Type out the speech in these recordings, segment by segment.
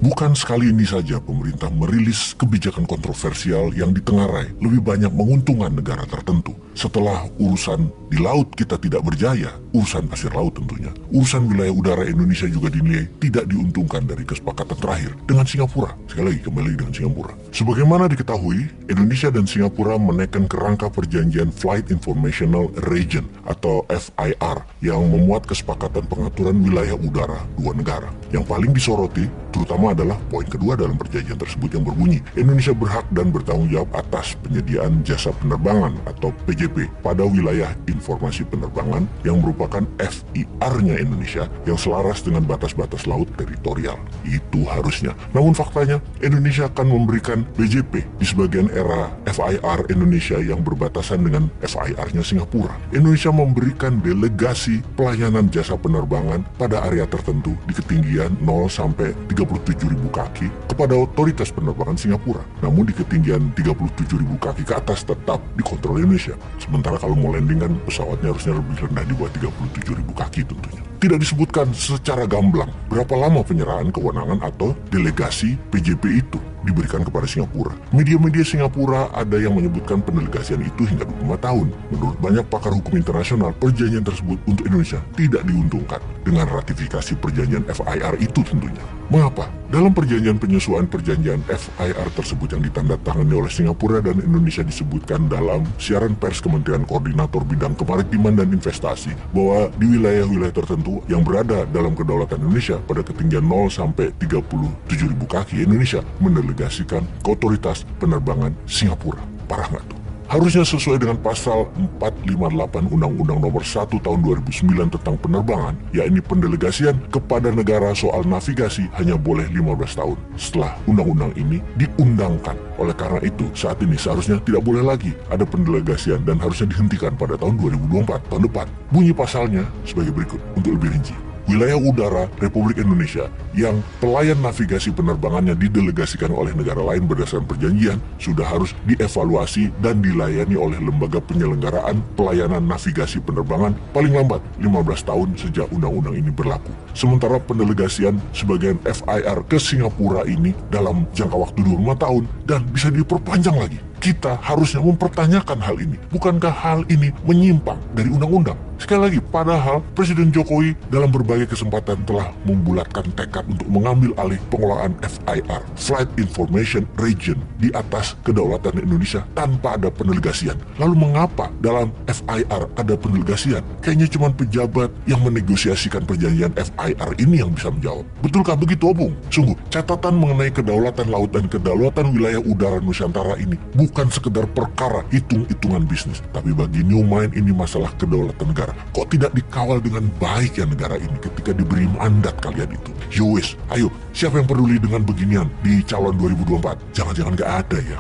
Bukan sekali ini saja pemerintah merilis kebijakan kontroversial yang ditengarai lebih banyak menguntungkan negara tertentu. Setelah urusan di laut kita tidak berjaya, urusan pasir laut tentunya, urusan wilayah udara Indonesia juga dinilai tidak diuntungkan dari kesepakatan terakhir dengan Singapura. Sekali lagi kembali dengan Singapura. Sebagaimana diketahui, Indonesia dan Singapura menaikkan kerangka perjanjian Flight Informational Region atau FIR yang memuat kesepakatan pengaturan wilayah udara dua negara. Yang paling disoroti terutama adalah poin kedua dalam perjanjian tersebut yang berbunyi Indonesia berhak dan bertanggung jawab atas penyediaan jasa penerbangan atau PJP pada wilayah informasi penerbangan yang merupakan FIR-nya Indonesia yang selaras dengan batas-batas laut teritorial. Itu harusnya. Namun faktanya Indonesia akan memberikan BJP di sebagian era FIR Indonesia yang berbatasan dengan FIR-nya Singapura. Indonesia memberikan delegasi pelayanan jasa penerbangan pada area tertentu di ketinggian 0 sampai 37.000 kaki kepada otoritas penerbangan Singapura. Namun di ketinggian 37.000 kaki ke atas tetap dikontrol Indonesia. Sementara kalau mau landing kan pesawatnya harusnya lebih rendah di bawah 37.000 kaki tentunya. Tidak disebutkan secara gamblang berapa lama penyerahan kewenangan atau delegasi PJP itu diberikan kepada Singapura. Media-media Singapura ada yang menyebutkan pendelegasian itu hingga 25 tahun. Menurut banyak pakar hukum internasional, perjanjian tersebut untuk Indonesia tidak diuntungkan dengan ratifikasi perjanjian FIR itu tentunya. Mengapa? Dalam perjanjian penyesuaian perjanjian FIR tersebut yang ditandatangani oleh Singapura dan Indonesia disebutkan dalam siaran pers Kementerian Koordinator Bidang Kemaritiman dan Investasi bahwa di wilayah-wilayah tertentu yang berada dalam kedaulatan Indonesia pada ketinggian 0 sampai 37.000 kaki, Indonesia mendelegasikan ke otoritas penerbangan Singapura. Parah nggak tuh? Harusnya sesuai dengan pasal 458 Undang-Undang Nomor 1 Tahun 2009 tentang penerbangan, yakni pendelegasian kepada negara soal navigasi hanya boleh 15 tahun setelah undang-undang ini diundangkan. Oleh karena itu, saat ini seharusnya tidak boleh lagi ada pendelegasian dan harusnya dihentikan pada tahun 2024, tahun depan. Bunyi pasalnya sebagai berikut untuk lebih rinci. Wilayah udara Republik Indonesia yang pelayan navigasi penerbangannya didelegasikan oleh negara lain berdasarkan perjanjian sudah harus dievaluasi dan dilayani oleh lembaga penyelenggaraan pelayanan navigasi penerbangan paling lambat 15 tahun sejak undang-undang ini berlaku. Sementara pendelegasian sebagian FIR ke Singapura ini dalam jangka waktu 25 tahun dan bisa diperpanjang lagi. Kita harusnya mempertanyakan hal ini. Bukankah hal ini menyimpang dari undang-undang? Sekali lagi, padahal Presiden Jokowi dalam berbagai kesempatan telah membulatkan tekad untuk mengambil alih pengelolaan FIR, Flight Information Region, di atas kedaulatan Indonesia tanpa ada pendelegasian. Lalu mengapa dalam FIR ada pendelegasian? Kayaknya cuma pejabat yang menegosiasikan perjanjian FIR ini yang bisa menjawab. Betulkah begitu, Obung? Sungguh, catatan mengenai kedaulatan laut dan kedaulatan wilayah udara Nusantara ini bukan sekedar perkara hitung-hitungan bisnis, tapi bagi New Mind ini masalah kedaulatan negara. Kok tidak dikawal dengan baik ya negara ini ketika diberi mandat kalian itu? Yowes, ayo, siapa yang peduli dengan beginian di calon 2024? Jangan-jangan gak ada ya.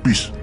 Peace.